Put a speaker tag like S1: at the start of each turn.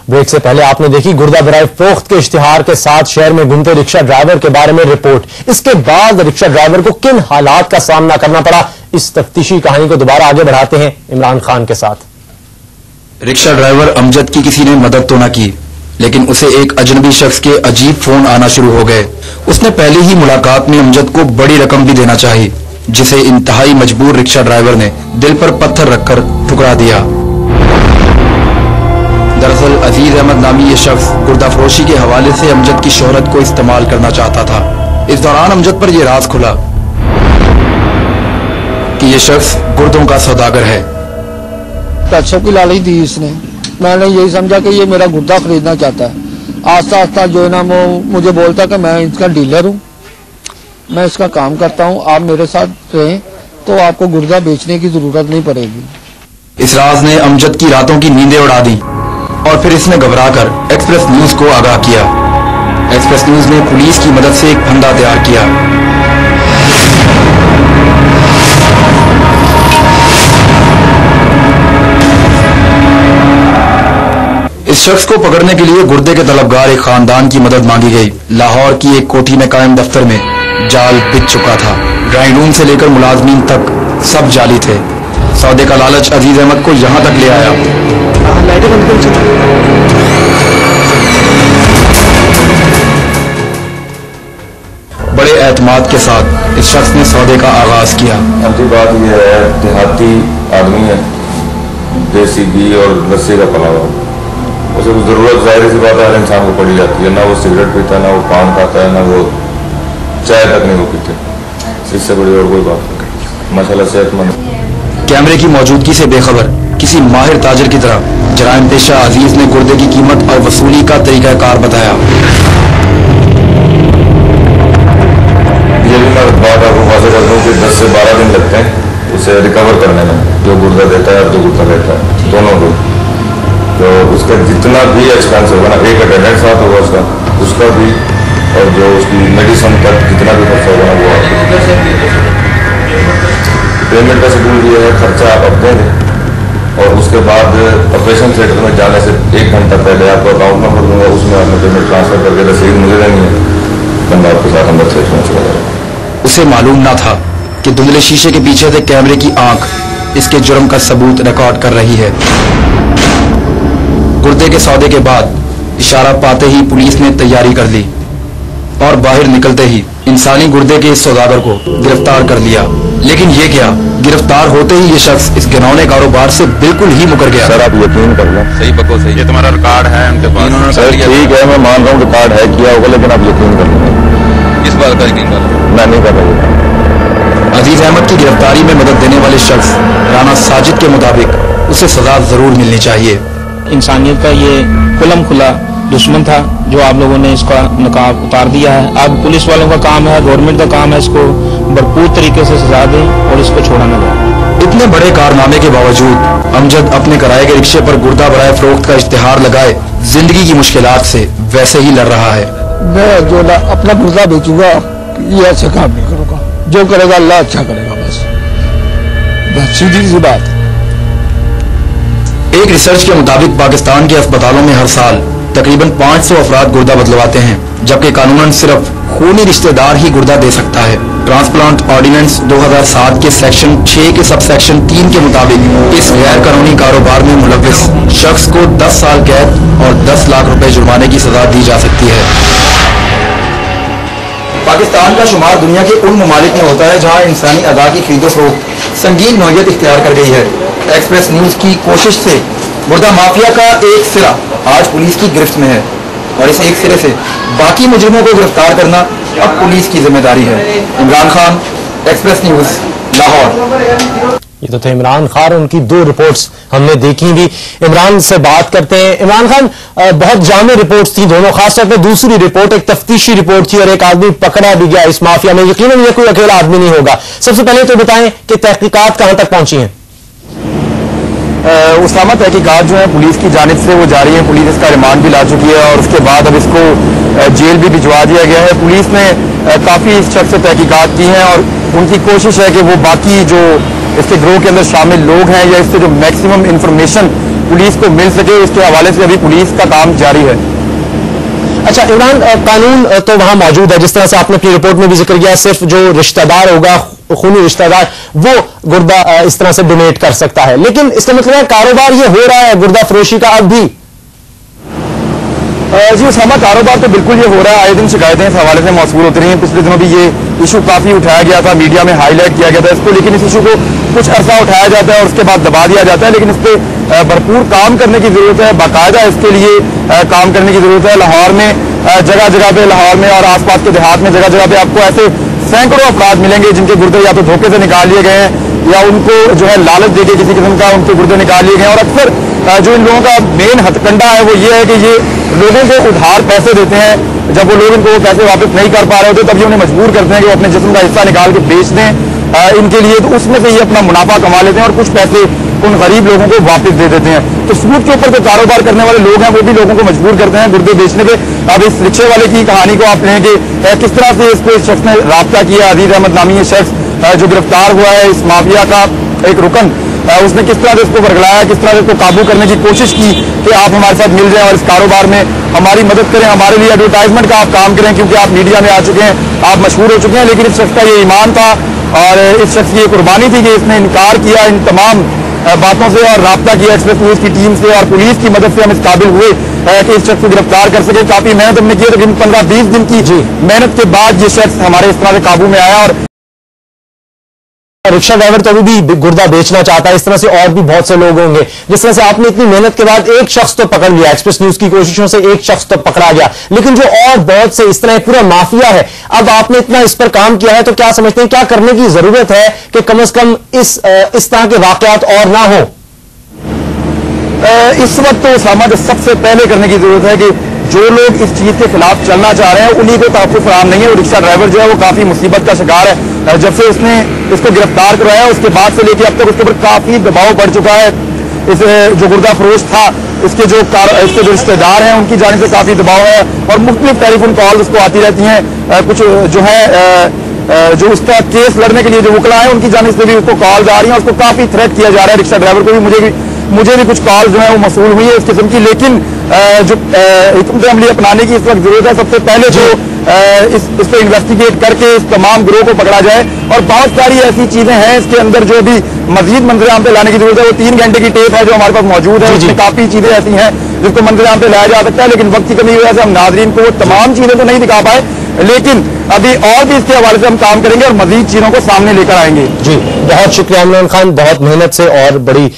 S1: Break से पहले आपने देखी गुर्दा बराए फरोख्त के इश्तिहार के साथ शहर में घूमते रिक्शा ड्राइवर के बारे में रिपोर्ट। इसके बाद रिक्शा ड्राइवर को किन हालात का सामना करना पड़ा, इस तफ्तीशी कहानी को दोबारा आगे बढ़ाते हैं इमरान खान के साथ।
S2: रिक्शा ड्राइवर अमजद की किसी ने मदद तो न की, लेकिन उसे एक अजनबी शख्स के अजीब फोन आना शुरू हो गए। उसने पहली ही मुलाकात में अमजद को बड़ी रकम भी देना चाहिए, जिसे इंतहाई मजबूर रिक्शा ड्राइवर ने दिल पर पत्थर रखकर ठुकरा दिया। दरअसल अजीज अहमद नामी ये शख्स गुर्दा फरोशी के हवाले से अमजद की शोहरत को इस्तेमाल करना चाहता था। इस दौरान अमजद पर यह राज खुला कि ये शख्स गुर्दों का सौदागर है।
S3: पैसों की लालच दी इसने, मैंने यही समझा कि ये मेरा गुर्दा खरीदना चाहता है। आस्ता आस्ता जो है ना वो मुझे बोलता कि मैं इसका डीलर हूँ, मैं इसका काम करता हूँ, आप मेरे साथ रहें तो आपको गुर्दा बेचने की जरूरत नहीं पड़ेगी।
S2: इस राज ने अमजद की रातों की नींदें उड़ा दी और फिर इसने घबराकर एक्सप्रेस न्यूज को आगाह किया। एक्सप्रेस न्यूज ने पुलिस की मदद से एक फंदा तैयार किया। इस शख्स को पकड़ने के लिए गुर्दे के तलबगार एक खानदान की मदद मांगी गई। लाहौर की एक कोठी में कायम दफ्तर में जाल बिछ चुका था। ड्राइंग रूम से लेकर मुलाजमीन तक सब जाली थे। सौदे का लालच अजीज अहमद को यहाँ तक ले आया। बड़े एतमाद के साथ इस शख्स ने सौदे का आगाज किया।
S4: अंतिम बात यह है, देहाती आदमी है, देसी घी और लस्सी का पला हुआ, उसे जरूरत जाहिर सी बात है इंसान को पड़ी जाती है। ना वो सिगरेट पीता, ना वो पान खाता है, ना वो चाय तक नहीं वो पीते। इससे बड़ी और कोई बात नहीं। माशाल्लाह सेहतमंद।
S2: कैमरे की मौजूदगी से बेखबर किसी माहिर ताजर की तरह जराइम पेशा अजीज ने गुर्दे की कीमत और वसूली का तरीकाकार बताया।
S4: ये भी मैं बात आपको वाज़ेह कर दूं कि 10 से 12 दिन लगते हैं उसे रिकवर करने में, जो गुर्दा देता है और जो गुर्दा लेता है, दोनों को। तो उसका जितना भी एक्सपेंस होगा ना, एक अटेंडेंट साथ होगा उसका भी, और जो उसकी मेडिसिन तक जितना भी खर्चा होगा ना वो आपको। पेमेंट का शेड्यूल ये है, खर्चा आप अब देंगे और उसके बाद ऑपरेशन थिएटर में जाने से 1 घंटा पहले आपको अकाउंट नंबर दूंगा, उसमें आपने पेमेंट ट्रांसफर करके रसीद मुझे देनी है, बंदा आपके साथ अंदर थिएटर में चला जाएगा।
S2: उसे मालूम न था कि धुंधले शीशे के पीछे से कैमरे की आंख इसके जुर्म का सबूत रिकॉर्ड कर रही है। गुर्दे के सौदे के बाद इशारा पाते ही पुलिस ने तैयारी कर ली और बाहर निकलते ही इंसानी गुर्दे के इस सौदागर को गिरफ्तार कर लिया। लेकिन ये क्या, गिरफ्तार होते ही ये शख्स इस घिनौने कारोबार से बिल्कुल ही मुकर गया।
S4: सर आप यकीन कर लें,
S5: सही बको सही, ये तुम्हारा रिकॉर्ड है उनके पास।
S4: सर ठीक है, मैं मान रहा हूँ रिकॉर्ड है किया होगा, लेकिन आप यकीन कर लें।
S5: इस बात का यकीन कर लो।
S4: मैं नहीं कर रहा।
S2: अजीज अहमद की गिरफ्तारी में मदद देने वाले शख्स राना साजिद के मुताबिक उसे सजा जरूर मिलनी चाहिए।
S6: इंसानियत का ये खुलम खुला दुश्मन था जो आप लोगों ने इसका नकाब उतार दिया है। अब पुलिस वालों का काम है, गवर्नमेंट का काम है इसको भरपूर तरीके से सजा दें और इसको छोड़ा न जाए।
S2: इतने बड़े कारनामे के बावजूद अमजद अपने किराए के रिक्शे पर गुर्दा बराए फरोख्त का इश्तिहार लगाए जिंदगी की मुश्किलात से वैसे ही लड़ रहा है।
S3: मैं जो अपना गुर्दा बेचूंगा, ये अच्छा काम नहीं करूंगा, जो करेगा अल्लाह अच्छा करेगा, बस सीधी सी बात।
S2: एक रिसर्च के मुताबिक पाकिस्तान के अस्पतालों में हर साल तकरीबन 500 अफराद गुर्दा बदलवाते हैं, जबकि कानूनन सिर्फ खूनी रिश्तेदार ही गुर्दा दे सकता है। ट्रांसप्लांट ऑर्डिनेंस 2007 के सेक्शन 6 के सब सेक्शन 3 के मुताबिक इस गैर कानूनी कारोबार में मुलव्विस शख्स को 10 साल कैद और 10 लाख रुपए जुर्माने की सजा दी जा सकती है। पाकिस्तान का शुमार दुनिया के उन ममालिक में होता है जहां इंसानी अदा की खरीदो फरोख्त संगीन नौयत इख्तियार कर गई है। एक्सप्रेस न्यूज की कोशिश से गुर्दा माफिया का एक सिरा आज पुलिस की गिरफ्त में है और इस एक सिरे से बाकी मुजरिमों को गिरफ्तार करना अब पुलिस की जिम्मेदारी है। Imran Khan, express news, Lahore.
S1: ये तो थे इमरान खान, उनकी 2 रिपोर्ट्स हमने देखी भी। इमरान से बात करते हैं। इमरान खान, बहुत जामे रिपोर्ट्स थी दोनों, खासतौर पर दूसरी रिपोर्ट एक तफ्तीशी रिपोर्ट थी और एक आदमी पकड़ा भी गया इस माफिया में। यकीनन ये कोई अकेला आदमी नहीं होगा। सबसे पहले तो बताएं कि तहकीकात कहां तक पहुंची हैं?
S2: उसामा तहकीकात जो है पुलिस की जानिब से वो जारी है। पुलिस इसका रिमांड भी ला चुकी है और उसके बाद अब इसको जेल भी भिजवा दिया गया है। पुलिस ने काफ़ी इस शख्स से तहकीकात की हैं और उनकी कोशिश है कि वो बाकी जो इसके गिरोह के अंदर शामिल लोग हैं या इससे जो मैक्सिमम इंफॉर्मेशन पुलिस को मिल सके, उसके हवाले से अभी पुलिस का काम जारी है।
S1: अच्छा इमरान, कानून तो वहां मौजूद है, जिस तरह से आपने अपनी रिपोर्ट में भी जिक्र किया, सिर्फ जो रिश्तेदार होगा, खूनी रिश्तेदार, वो गुर्दा इस तरह से डोनेट कर सकता है, लेकिन इसका मतलब है कारोबार ये हो रहा है गुर्दा फरोशी का अब भी?
S2: जी उसामा, कारोबार तो बिल्कुल ये हो रहा है। आए दिन शिकायतें इस हवाले से मौसूल होती रही हैं। पिछले दिनों भी ये इशू काफी उठाया गया था, मीडिया में हाईलाइट किया गया था इसको, लेकिन इस इशू को कुछ अरसा उठाया जाता है और उसके बाद दबा दिया जाता है। लेकिन इस पर भरपूर काम करने की जरूरत है, बाकायदा इसके लिए काम करने की जरूरत है। लाहौर में जगह जगह पे, लाहौर में और आसपास के देहात में जगह जगह पे आपको ऐसे सैकड़ों अपराध मिलेंगे जिनके गुर्दे या तो धोखे से निकाल लिए गए हैं या उनको जो है लालच देके किसी किस्म का उनके गुर्दे निकाल लिए गए हैं। और अक्सर जो इन लोगों का मेन हथकंडा है वो ये है कि ये लोगों को उधार पैसे देते हैं। जब वो लोग इनको वो पैसे वापस नहीं कर पा रहे होते तब ये उन्हें मजबूर करते हैं कि वो अपने जिस्म का हिस्सा निकाल के बेच दें इनके लिए, तो उसमें से ये अपना मुनाफा कमा लेते हैं और कुछ पैसे उन गरीब लोगों को वापस दे देते हैं। तो सूद के ऊपर जो कारोबार करने वाले लोग हैं वो भी लोगों को मजबूर करते हैं गुर्दे बेचने पे। अब इस रिक्शे वाले की कहानी को आप लें कि किस तरह से इसको इस शख्स ने राब्ता किया, अजीज अहमद नामी ये शख्स जो गिरफ्तार हुआ है, इस माफिया का एक रुकन, उसने किस तरह से इसको बरगलाया, किस तरह से इसको काबू करने की कोशिश की कि आप हमारे साथ मिल जाएं और इस कारोबार में हमारी मदद करें, हमारे लिए एडवर्टाइजमेंट का आप काम करें, क्योंकि आप मीडिया में आ चुके हैं, आप मशहूर हो चुके हैं। लेकिन इस शख्स का ये ईमान था और इस शख्स की ये कुर्बानी थी कि इसने इनकार किया इन तमाम बातों से और राब्ता किया एक्सप्रेस न्यूज की टीम से, और पुलिस की मदद से हम इस काबिल हुए कि इस शख्स को गिरफ्तार कर सके। काफी मेहनत हमने की, लेकिन 15-20 दिन की मेहनत के बाद ये शख्स हमारे इस तरह से काबू में आया। और
S1: रिक्शा ड्राइवर तो अभी भी गुर्दा बेचना चाहता है, इस तरह से और भी बहुत से लोग होंगे। जिस तरह से आपने इतनी मेहनत के बाद एक शख्स तो पकड़ लिया, एक्सप्रेस न्यूज की कोशिशों से एक शख्स तो पकड़ा गया, लेकिन जो और बहुत से इस तरह पूरा माफिया है, अब आपने इतना इस पर काम किया है तो क्या समझते हैं क्या करने की जरूरत है कि कम से कम इस तरह के वाकयात और ना हो?
S2: इस वक्त तो उसामा जो सबसे पहले करने की जरूरत है कि जो लोग इस चीज के खिलाफ चलना चाह रहे हैं उन्हीं को तहफ़्फ़ुज़ फराहम नहीं है। वो रिक्शा ड्राइवर जो है वो काफी मुसीबत का शिकार है। जब से उसने इसको गिरफ्तार करवाया उसके बाद से लेकर अब तक उसके ऊपर काफी दबाव बढ़ चुका है। इस जो गुर्दा फरोश था इसके जो रिश्तेदार हैं उनकी जानिब से काफी दबाव है और मुख्तलिफ टेलीफोन कॉल उसको आती रहती हैं। कुछ जो है जो उसका केस लड़ने के लिए जो वकला है उनकी जानिब से भी उसको कॉल्स आ रही हैं, उसको काफी थ्रेट किया जा रहा है। रिक्शा ड्राइवर को भी मुझे भी कुछ कॉल जो है वो मसूल हुई है इस किस्म की। लेकिन जो हिकमत अमली अपनाने की इस वक्त जरूरत है। सबसे पहले जो इस पर इन्वेस्टिगेट करके इस तमाम गिरोह को पकड़ा जाए और बहुत सारी ऐसी चीजें हैं इसके अंदर जो भी मजीद मंजर-ए-आम पे लाने की जरूरत है। वो 3 घंटे की टेप है जो हमारे पास मौजूद है, उसमें काफी चीजें ऐसी हैं जिसको मंजर-ए-आम पे लाया जा सकता है, लेकिन वक्त की कमी की वजह से हम नाजरीन को वो तमाम चीजें तो नहीं दिखा पाए, लेकिन अभी और भी इसके हवाले से हम काम करेंगे और मजीद चीजों को सामने लेकर आएंगे।
S1: जी बहुत शुक्रिया इमरान खान, बहुत मेहनत से और बड़ी